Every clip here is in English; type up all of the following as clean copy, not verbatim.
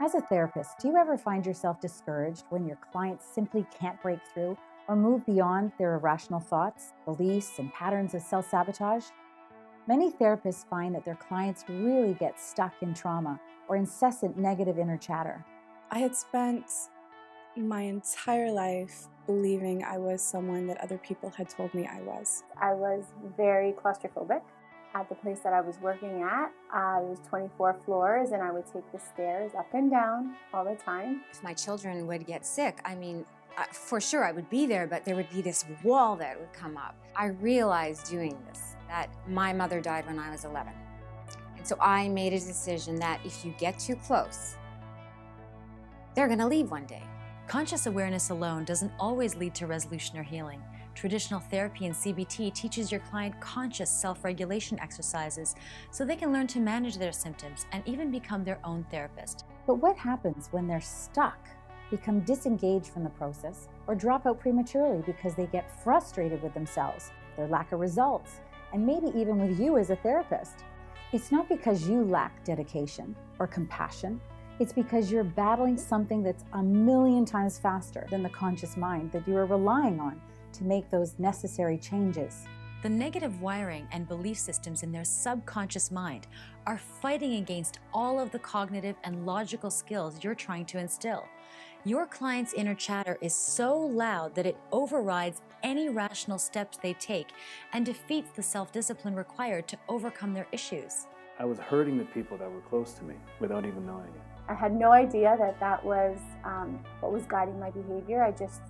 As a therapist, do you ever find yourself discouraged when your clients simply can't break through or move beyond their irrational thoughts, beliefs, and patterns of self-sabotage? Many therapists find that their clients really get stuck in trauma or incessant negative inner chatter. I had spent my entire life believing I was someone that other people had told me I was. I was very claustrophobic. At the place that I was working at, it was 24 floors, and I would take the stairs up and down all the time. If my children would get sick, for sure I would be there, but there would be this wall that would come up. I realized doing this that my mother died when I was 11. And so I made a decision that if you get too close, they're going to leave one day. Conscious awareness alone doesn't always lead to resolution or healing. Traditional therapy and CBT teaches your client conscious self-regulation exercises so they can learn to manage their symptoms and even become their own therapist. But what happens when they're stuck, become disengaged from the process, or drop out prematurely because they get frustrated with themselves, their lack of results, and maybe even with you as a therapist? It's not because you lack dedication or compassion. It's because you're battling something that's a million times faster than the conscious mind that you are relying on to make those necessary changes. The negative wiring and belief systems in their subconscious mind are fighting against all of the cognitive and logical skills you're trying to instill. Your client's inner chatter is so loud that it overrides any rational steps they take and defeats the self-discipline required to overcome their issues. I was hurting the people that were close to me without even knowing it. I had no idea that was what was guiding my behavior. I just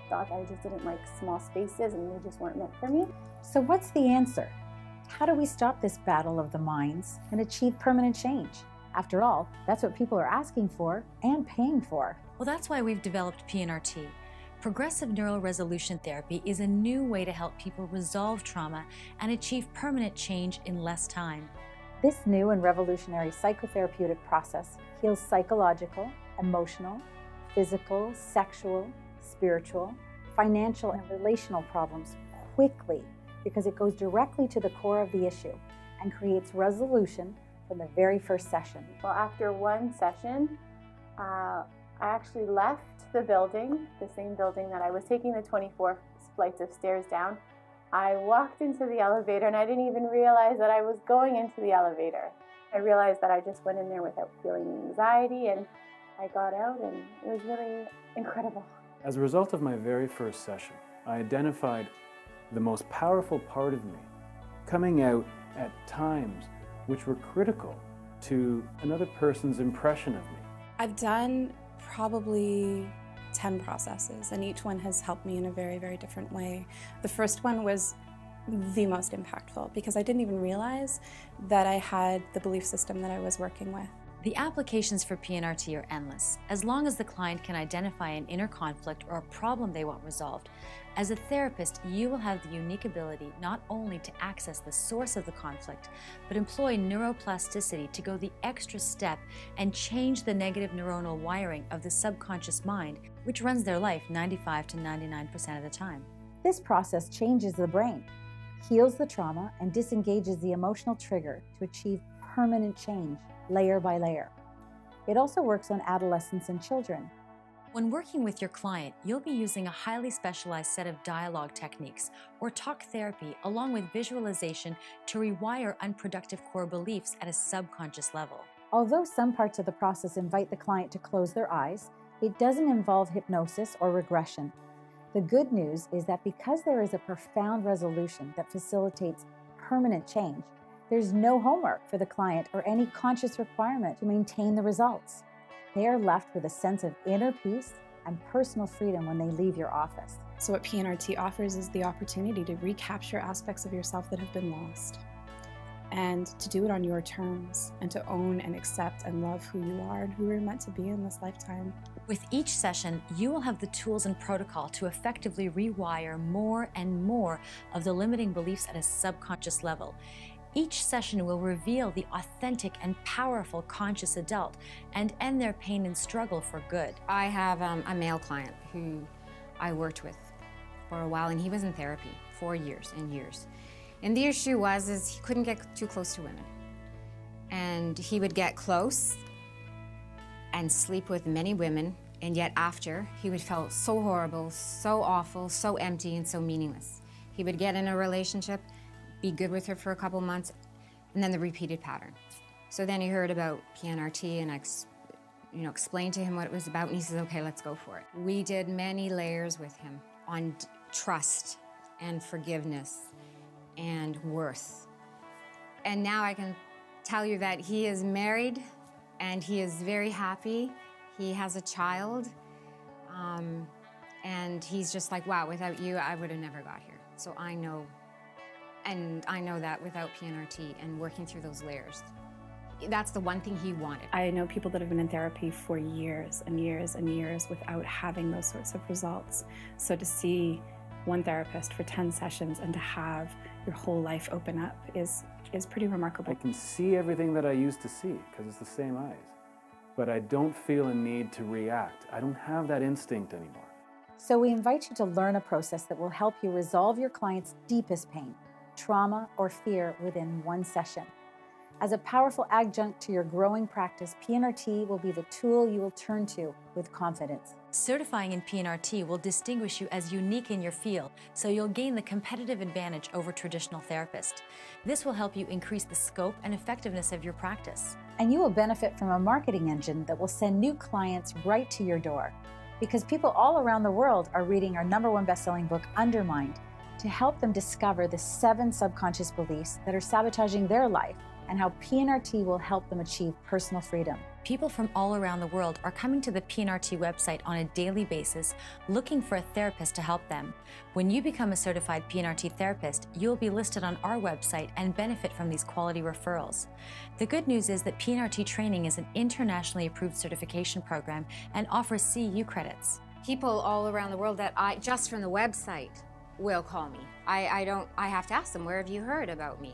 thought I just didn't like small spaces and they just weren't meant for me. So what's the answer? How do we stop this battle of the minds and achieve permanent change? After all, that's what people are asking for and paying for. Well, that's why we've developed PNRT. Progressive Neural Resolution Therapy is a new way to help people resolve trauma and achieve permanent change in less time. This new and revolutionary psychotherapeutic process heals psychological, emotional, physical, sexual, spiritual, financial, and relational problems quickly because it goes directly to the core of the issue and creates resolution from the very first session. Well, after one session, I actually left the building, the same building that I was taking the 24 flights of stairs down. I walked into the elevator and I didn't even realize that I was going into the elevator. I realized that I just went in there without feeling anxiety, and I got out and it was really incredible. As a result of my very first session, I identified the most powerful part of me coming out at times which were critical to another person's impression of me. I've done probably 10 processes, and each one has helped me in a very, very different way. The first one was the most impactful because I didn't even realize that I had the belief system that I was working with. The applications for PNRT are endless, as long as the client can identify an inner conflict or a problem they want resolved. As a therapist, you will have the unique ability not only to access the source of the conflict, but employ neuroplasticity to go the extra step and change the negative neuronal wiring of the subconscious mind, which runs their life 95 to 99% of the time. This process changes the brain, heals the trauma, and disengages the emotional trigger to achieve permanent change, layer by layer. It also works on adolescents and children. When working with your client, you'll be using a highly specialized set of dialogue techniques or talk therapy along with visualization to rewire unproductive core beliefs at a subconscious level. Although some parts of the process invite the client to close their eyes, it doesn't involve hypnosis or regression. The good news is that because there is a profound resolution that facilitates permanent change, there's no homework for the client or any conscious requirement to maintain the results. They are left with a sense of inner peace and personal freedom when they leave your office. So what PNRT offers is the opportunity to recapture aspects of yourself that have been lost, and to do it on your terms, and to own and accept and love who you are and who you're meant to be in this lifetime. With each session, you will have the tools and protocol to effectively rewire more and more of the limiting beliefs at a subconscious level. Each session will reveal the authentic and powerful conscious adult and end their pain and struggle for good. I have a male client who I worked with for a while, and he was in therapy for years and years. And the issue was he couldn't get too close to women. And he would get close and sleep with many women, and yet after, he would feel so horrible, so awful, so empty, and so meaningless. He would get in a relationship, be good with her for a couple months, and then the repeated pattern. So then he heard about PNRT, and I explained to him what it was about, and he says, okay, let's go for it. We did many layers with him on trust and forgiveness and worth. And now I can tell you that he is married and he is very happy. He has a child, and he's just like, wow, without you, I would have never got here. So I know that without PNRT and working through those layers, that's the one thing he wanted. I know people that have been in therapy for years and years and years without having those sorts of results. So to see one therapist for 10 sessions and to have your whole life open up is pretty remarkable. I can see everything that I used to see because it's the same eyes. But I don't feel a need to react. I don't have that instinct anymore. So we invite you to learn a process that will help you resolve your client's deepest pain, trauma, or fear within one session. As a powerful adjunct to your growing practice, PNRT will be the tool you will turn to with confidence. Certifying in PNRT will distinguish you as unique in your field, so you'll gain the competitive advantage over traditional therapists. This will help you increase the scope and effectiveness of your practice. And you will benefit from a marketing engine that will send new clients right to your door. Because people all around the world are reading our #1 best-selling book, Undermined, to help them discover the 7 subconscious beliefs that are sabotaging their life and how PNRT will help them achieve personal freedom. People from all around the world are coming to the PNRT website on a daily basis looking for a therapist to help them. When you become a certified PNRT therapist, you'll be listed on our website and benefit from these quality referrals. The good news is that PNRT Training is an internationally approved certification program and offers CEU credits. People all around the world that just from the website will call me. I have to ask them, where have you heard about me?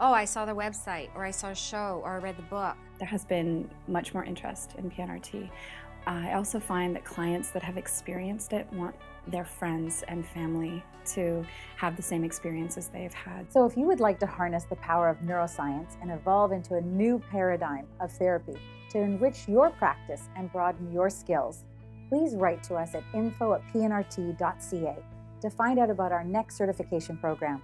Oh, I saw the website, or I saw a show, or I read the book. There has been much more interest in PNRT. I also find that clients that have experienced it want their friends and family to have the same experiences they've had. So if you would like to harness the power of neuroscience and evolve into a new paradigm of therapy to enrich your practice and broaden your skills, please write to us at info@pnrt.ca to find out about our next certification program.